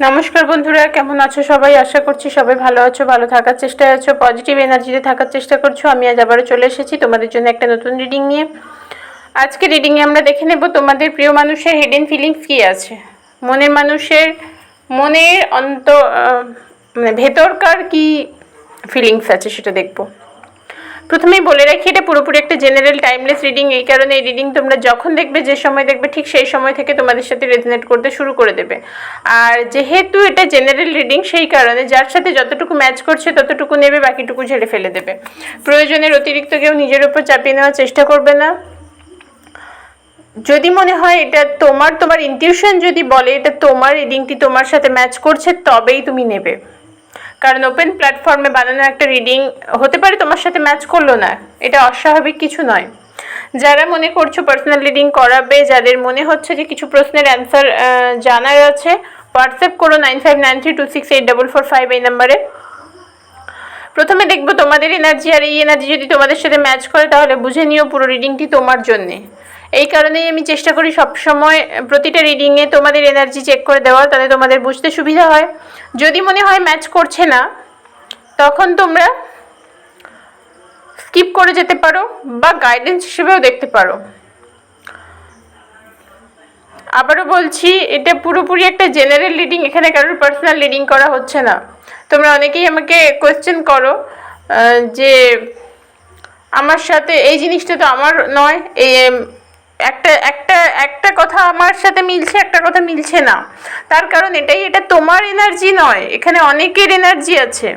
নমস্কার বন্ধুরা, কেমন আছো সবাই? আশা করছি সবাই ভালো আছো, ভালো থাকার চেষ্টায় আছো, পজিটিভ এনার্জিতে থাকার চেষ্টা করছো। আমি আজ আবারও চলে এসেছি তোমাদের জন্য একটা নতুন রিডিং নিয়ে। আজকে রিডিংয়ে আমরা দেখে নেব তোমাদের প্রিয় মানুষের হিডেন ফিলিংস কী আছে, মনের মানুষের মনের ভেতরকার কি ফিলিংস আছে সেটা দেখবো। প্রথমেই বলে রাখি, এটা পুরোপুরি একটা জেনারেল টাইমলেস রিডিং। এই কারণে এই রিডিং তোমরা যখন দেখবে, যে সময় দেখবে, ঠিক সেই সময় থেকে তোমাদের সাথে রেজনেট করতে শুরু করে দেবে। আর যেহেতু এটা জেনারেল রিডিং, সেই কারণে যার সাথে যতটুকু ম্যাচ করছে ততটুকু নেবে, বাকিটুকু ঝেড়ে ফেলে দেবে। প্রয়োজনের অতিরিক্ত কেউ নিজের উপর চাপিয়ে নেওয়ার চেষ্টা করবে না। যদি মনে হয় এটা তোমার ইনটিউশন যদি বলে এটা তোমার রিডিংটি তোমার সাথে ম্যাচ করছে, তবেই তুমি নেবে। কারণ ওপেন প্ল্যাটফর্মে বানানো একটা রিডিং হতে পারে তোমার সাথে ম্যাচ করলো না, এটা অস্বাভাবিক কিছু নয়। যারা মনে করছো পার্সোনাল রিডিং করাবে, যাদের মনে হচ্ছে যে কিছু প্রশ্নের অ্যান্সার জানার আছে, হোয়াটসঅ্যাপ করো 9593268445 এই নাম্বারে। প্রথমে দেখবো তোমাদের এনার্জি, আর এই এনার্জি যদি তোমাদের সাথে ম্যাচ করে তাহলে বুঝে নিও পুরো রিডিংটি তোমার জন্যে। এই কারণেই আমি চেষ্টা করি সবসময় প্রতিটা রিডিংয়ে তোমাদের এনার্জি চেক করে দেওয়ার, তাহলে তোমাদের বুঝতে সুবিধা হয়। যদি মনে হয় ম্যাচ করছে না, তখন তোমরা স্কিপ করে যেতে পারো বা গাইডেন্স হিসেবেও দেখতে পারো। আবারও বলছি, এটা পুরোপুরি একটা জেনারেল রিডিং, এখানে কারোর পার্সোনাল রিডিং করা হচ্ছে না। তোমরা অনেকেই আমাকে কোয়েশ্চেন করো যে আমার সাথে এই জিনিসটা তো আমার নয়, একটা একটা একটা কথা আমার সাথে মিলছে, একটা কথা মিলছে না। তার কারণ এটাই, এটা তোমার এনার্জি নয়, এখানে অনেকের এনার্জি আছে।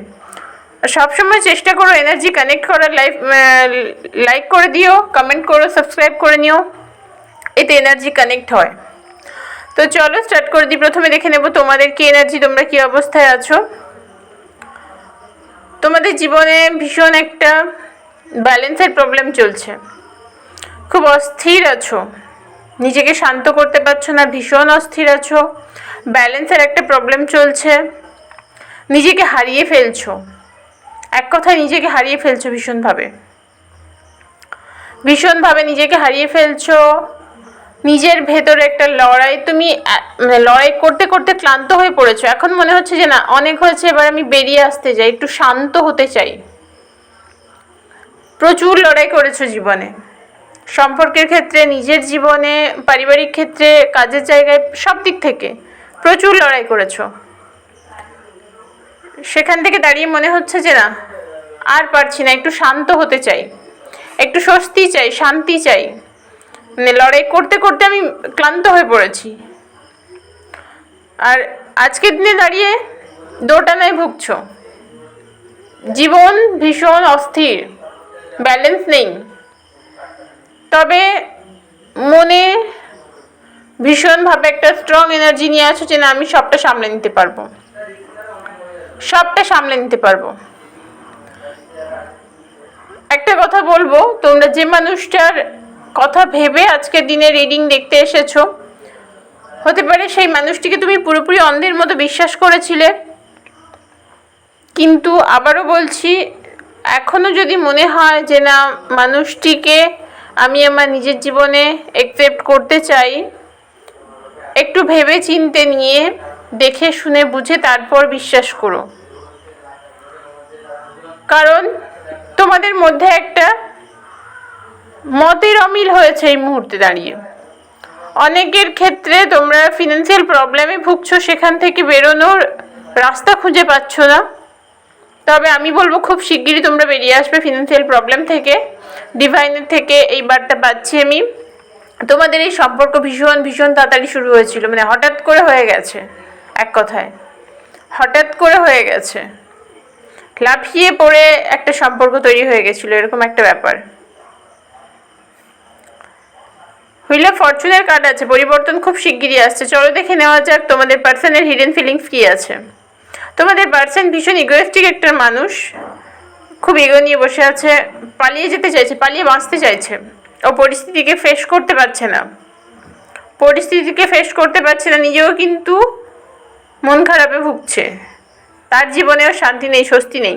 সবসময় চেষ্টা করো এনার্জি কানেক্ট করার, লাইক করে দিও, কমেন্ট করো, সাবস্ক্রাইব করে নিও, এতে এনার্জি কানেক্ট হয়। তো চলো স্টার্ট করে দিই। প্রথমে দেখে নেব তোমাদের কি এনার্জি, তোমরা কি অবস্থায় আছো। তোমাদের জীবনে ভীষণ একটা ব্যালেন্সের প্রবলেম চলছে, খুব অস্থির আছো, নিজেকে শান্ত করতে পারছো না, ভীষণ অস্থির আছো, ব্যালেন্সের একটা প্রবলেম চলছে, নিজেকে হারিয়ে ফেলছো। এক কথায় নিজেকে হারিয়ে ফেলছো ভীষণভাবে নিজেকে হারিয়ে ফেলছো। নিজের ভেতরে একটা লড়াই, তুমি লড়াই করতে করতে ক্লান্ত হয়ে পড়েছো। এখন মনে হচ্ছে যে না, অনেক হয়েছে, এবার আমি বেরিয়ে আসতে চাই, একটু শান্ত হতে চাই। প্রচুর লড়াই করেছো জীবনে, সম্পর্কের ক্ষেত্রে, নিজের জীবনে, পারিবারিক ক্ষেত্রে, কাজের জায়গায়, সব দিক থেকে প্রচুর লড়াই করেছো। সেখান থেকে দাঁড়িয়ে মনে হচ্ছে যে না, আর পারছি না, একটু শান্ত হতে চাই, একটু স্বস্তি চাই, শান্তি চাই। মানে লড়াই করতে করতে আমি ক্লান্ত হয়ে পড়েছি। আর আজকের দিনে দাঁড়িয়ে দোটানায় ভুগছো, জীবন ভীষণ অস্থির, ব্যালেন্স নেই। তবে মনে ভীষণভাবে একটা স্ট্রং এনার্জি নিয়ে আছো যে না, আমি সবটা সামলে নিতে পারবো, সবটা সামলে নিতে পারবো। একটা কথা বলবো, তোমরা যে মানুষটার কথা ভেবে আজকের দিনে রিডিং দেখতে এসেছো, হতে পারে সেই মানুষটিকে তুমি পুরোপুরি অন্ধের মতো বিশ্বাস করেছিলে। কিন্তু আবারও বলছি, এখনো যদি মনে হয় যে না, মানুষটিকে আমি আমার নিজের জীবনে অ্যাকসেপ্ট করতে চাই, একটু ভেবে চিন্তে নিয়ে, দেখে শুনে বুঝে তারপর বিশ্বাস করো। কারণ তোমাদের মধ্যে একটা মতের অমিল হয়েছে এই মুহূর্তে দাঁড়িয়ে। অনেকের ক্ষেত্রে তোমরা ফিনান্সিয়াল প্রবলেমে ভুগছো, সেখান থেকে বেরোনোর রাস্তা খুঁজে পাচ্ছ না। তবে আমি বলবো খুব শিগগিরই তোমরা বেরিয়ে আসবে ফিনান্সিয়াল প্রবলেম থেকে। ডিভাইনের থেকে এই বার্তা পাচ্ছি আমি। তোমাদের এই সম্পর্ক ভীষণ ভীষণ তাড়াতাড়ি শুরু হয়েছিল, মানে হঠাৎ করে হয়ে গেছে, এক কথায় হঠাৎ করে হয়ে গেছে, লাফিয়ে পড়ে একটা সম্পর্ক তৈরি হয়ে গেছিলো, এরকম একটা ব্যাপার। হুইল অফ ফরচুনের কার্ড আছে, পরিবর্তন খুব শিগগিরই আসছে। চলো দেখে নেওয়া যাক তোমাদের পার্সনের হিডেন ফিলিংস কী আছে। তোমাদের পার্সন ভীষণ ইগোয়েস্টিক একটা মানুষ, খুব ইগো নিয়ে বসে আছে, পালিয়ে যেতে চাইছে, পালিয়ে বাঁচতে চাইছে। ও পরিস্থিতিকে ফেস করতে পারছে না, নিজেও কিন্তু মন খারাপে ভুগছে, তার জীবনেও শান্তি নেই, স্বস্তি নেই।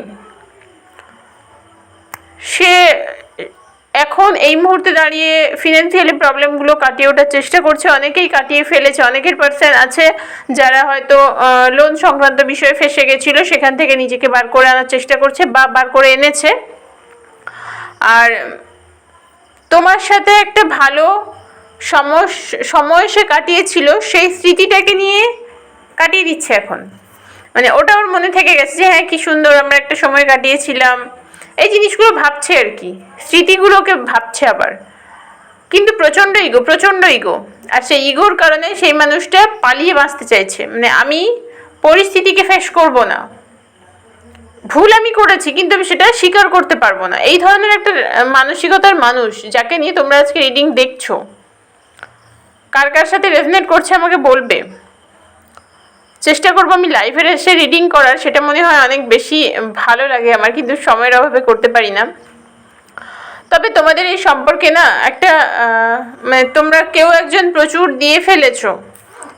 সে এখন এই মুহূর্তে দাঁড়িয়ে ফিনান্সিয়ালি প্রবলেমগুলো কাটিয়ে ওঠার চেষ্টা করছে, অনেকেই কাটিয়ে ফেলেছে, অনেকের পার্সন আছে যারা হয়তো লোন সংক্রান্ত বিষয়ে ফেঁসে গেছিলো, সেখান থেকে নিজেকে বার করে আনার চেষ্টা করছে বা বার করে এনেছে। আর তোমার সাথে একটা ভালো সময় সে কাটিয়েছিল, সেই স্মৃতিটাকে নিয়ে কাটিয়ে দিচ্ছে এখন। মানে ওটা ওর মনে থেকে গেছে যে হ্যাঁ কি সুন্দর আমরা একটা সময় কাটিয়েছিলাম, এই জিনিসগুলো ভাবছে আর কি, স্মৃতিগুলোকে ভাবছে আবার। কিন্তু প্রচণ্ড ইগো, আর সেই ইগোর কারণে সেই মানুষটা পালিয়ে বাঁচতে চাইছে। মানে আমি পরিস্থিতিকে ফেস করব না, ভুল আমি করেছি কিন্তু আমি সেটা স্বীকার করতে পারবো না, এই ধরনের একটা মানসিকতার মানুষ যাকে নিয়ে তোমরা আজকে রিডিং দেখছো। কার কার সাথে রেজনেট করছে আমাকে বলবে। চেষ্টা করবো আমি লাইভে এসে রিডিং করার, সেটা মনে হয় অনেক বেশি ভালো লাগে আমার, কিন্তু সময়ের অভাবে করতে পারি না। তবে তোমাদের এই সম্পর্কে না একটা মানে তোমরা কেউ একজন প্রচুর দিয়ে ফেলেছো,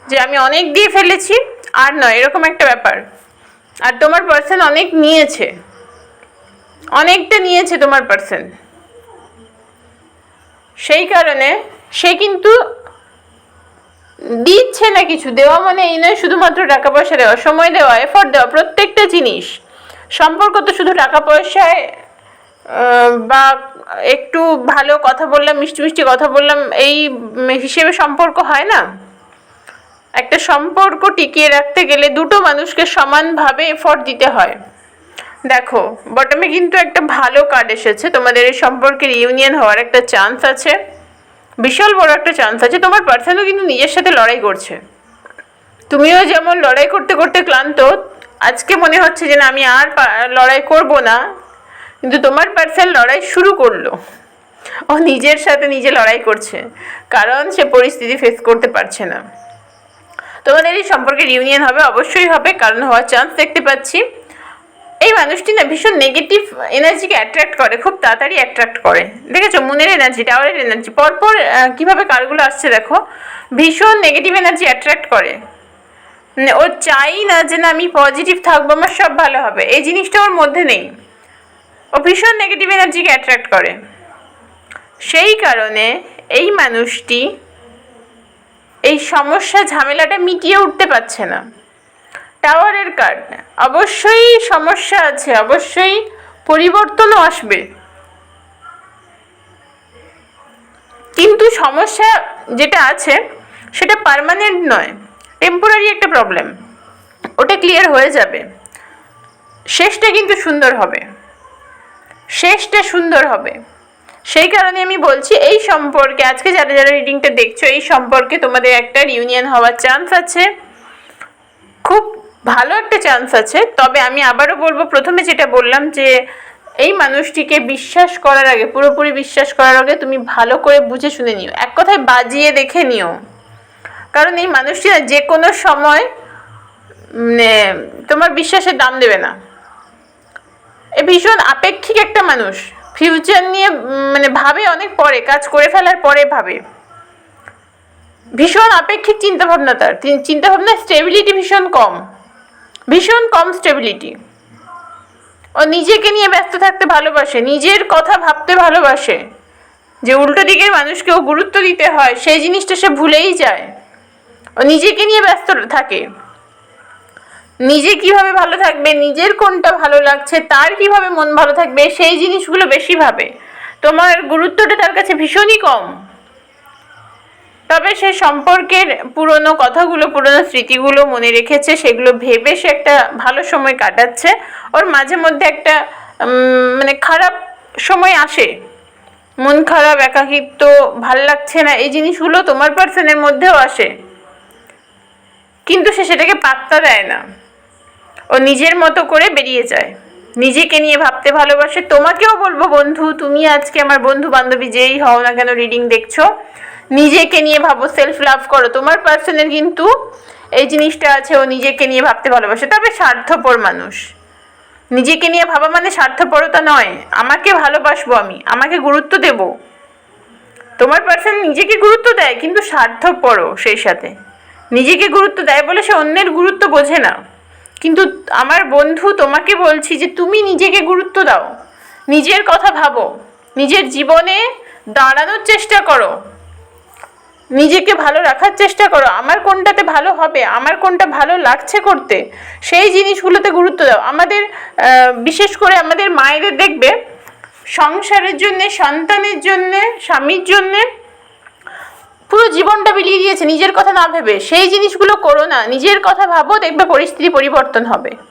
যে আমি অনেক দিয়ে ফেলেছি আর নয়, এরকম একটা ব্যাপার। আর তোমার পার্সন অনেক নিয়েছে, অনেকটা নিয়েছে তোমার পার্সন, সেই কারণে সে কিন্তু দিচ্ছে না কিছু। দেওয়া মানে এই নয় শুধুমাত্র টাকা পয়সা দেওয়া, সময় দেওয়া, এফোর্ট দেওয়া, প্রত্যেকটা জিনিস। সম্পর্ক তো শুধু টাকা পয়সায় বা একটু ভালো কথা বললাম, মিষ্টি মিষ্টি কথা বললাম এই হিসেবে সম্পর্ক হয় না। একটা সম্পর্ক টিকিয়ে রাখতে গেলে দুটো মানুষকে সমানভাবে এফোর্ট দিতে হয়। দেখো বটমে কিন্তু একটা ভালো কার্ড এসেছে, তোমাদের এই সম্পর্কের ইউনিয়ন হওয়ার একটা চান্স আছে, বিশাল বড় একটা চান্স আছে। তোমার পার্সনও কিন্তু নিজের সাথে লড়াই করছে, তুমিও যেমন লড়াই করতে করতে ক্লান্ত, আজকে মনে হচ্ছে যে না আমি আর লড়াই করব না, কিন্তু তোমার পার্সন লড়াই শুরু করলো। ও নিজের সাথে নিজে লড়াই করছে, কারণ সে পরিস্থিতি ফেস করতে পারছে না। তোমাদের এই সম্পর্কের ইউনিয়ন হবে, অবশ্যই হবে, কারণ হওয়ার চান্স দেখতে পাচ্ছি। এই মানুষটি না ভীষণ নেগেটিভ এনার্জিকে অ্যাট্রাক্ট করে, খুব তাড়াতাড়ি অ্যাট্রাক্ট করে। দেখেছো মনের এনার্জি, টাওয়ারের এনার্জি, পরপর কীভাবে কারগুলো আসছে দেখো, ভীষণ নেগেটিভ এনার্জি অ্যাট্রাক্ট করে। ও চাই না যে না আমি পজিটিভ থাকবো, আমার সব ভালো হবে, এই জিনিসটা ওর মধ্যে নেই। ও ভীষণ নেগেটিভ এনার্জিকে অ্যাট্রাক্ট করে, সেই কারণে এই মানুষটি এই সমস্যা ঝামেলাটা মিটিয়ে উঠতে পারছে না। টাওয়ারের কার্ড, অবশ্যই সমস্যা আছে, অবশ্যই পরিবর্তনও আসবে, কিন্তু সমস্যা যেটা আছে সেটা পার্মানেন্ট নয়, টেম্পোরারি একটা প্রবলেম, ওটা ক্লিয়ার হয়ে যাবে। শেষটা কিন্তু সুন্দর হবে, শেষটা সুন্দর হবে। সেই কারণে আমি বলছি এই সম্পর্কে আজকে যারা যারা রিডিংটা দেখছো, এই সম্পর্কে তোমাদের একটা রিউনিয়ন হওয়ার চান্স আছে, খুব ভালো একটা চান্স আছে। তবে আমি আবারও বলবো, প্রথমে যেটা বললাম যে এই মানুষটিকে বিশ্বাস করার আগে, পুরোপুরি বিশ্বাস করার আগে তুমি ভালো করে বুঝে শুনে নিও, এক কথায় বাজিয়ে দেখে নিও। কারণ এই মানুষটি না যে কোনো সময় তোমার বিশ্বাসের দাম দেবে না। এ ভীষণ আপেক্ষিক একটা মানুষ, ফিউচার নিয়ে মানে ভাবে অনেক পরে, কাজ করে ফেলার পরে ভাবে, ভীষণ আপেক্ষিক চিন্তাভাবনা তার, চিন্তাভাবনা স্টেবিলিটি ভীষণ কম স্টেবিলিটি। ও নিজেকে নিয়ে ব্যস্ত থাকতে ভালোবাসে, নিজের কথা ভাবতে ভালোবাসে, যে উল্টো দিকের মানুষকেও গুরুত্ব দিতে হয় সেই জিনিসটা সে ভুলেই যায়। ও নিজেকে নিয়ে ব্যস্ত থাকে, নিজে কিভাবে ভালো থাকবে, নিজের কোনটা ভালো লাগছে, তার কিভাবে মন ভালো থাকবে, সেই জিনিসগুলো বেশি ভাবে। তোমার গুরুত্বটা তার কাছে ভীষণই কম। তবে সে সম্পর্কের পুরনো কথাগুলো, পুরনো স্মৃতিগুলো মনে রেখেছে, সেগুলো ভেবে সে একটা ভালো সময় কাটাচ্ছে। ওর মাঝে মধ্যে একটা মানে খারাপ সময় আসে, মন খারাপ, একাকিত্ব, ভাল লাগছে না, এই জিনিসগুলো তোমার পার্সনের মধ্যেও আসে, কিন্তু সে সেটাকে পাত্তা দেয় না। ও নিজের মতো করে বেরিয়ে যায়, নিজেকে নিয়ে ভাবতে ভালোবাসে। তোমাকেও বলবো বন্ধু, তুমি আজকে আমার বন্ধু বান্ধবী যেই হও না কেন রিডিং দেখছো, নিজেকে নিয়ে ভাবো, সেলফ লাভ করো। তোমার পার্সনের কিন্তু এই জিনিসটা আছে, ও নিজেকে নিয়ে ভাবতে ভালোবাসে। তবে স্বার্থপর মানুষ, নিজেকে নিয়ে ভাবা মানে স্বার্থপরতা নয়, আমাকে ভালোবাসবো, আমি আমাকে গুরুত্ব দেব। তোমার পার্সন নিজেকে গুরুত্ব দেয় কিন্তু স্বার্থপরও সেই সাথে, নিজেকে গুরুত্ব দেয় বলে সে অন্যের গুরুত্ব বোঝে না। কিন্তু আমার বন্ধু তোমাকে বলছি যে তুমি নিজেকে গুরুত্ব দাও, নিজের কথা ভাবো, নিজের জীবনে দাঁড়ানোর চেষ্টা করো, নিজেকে ভালো রাখার চেষ্টা করো। আমার কোনটাতে ভালো হবে, আমার কোনটা ভালো লাগছে করতে, সেই জিনিসগুলোতে গুরুত্ব দাও। আমাদের বিশেষ করে আমাদের মায়েদের দেখবে সংসারের জন্যে, সন্তানের জন্যে, স্বামীর জন্যে পুরো জীবনটা বিলিয়ে দিয়েছে নিজের কথা না ভেবে। সেই জিনিসগুলো করো না, নিজের কথা ভাবো, দেখবে পরিস্থিতি পরিবর্তন হবে।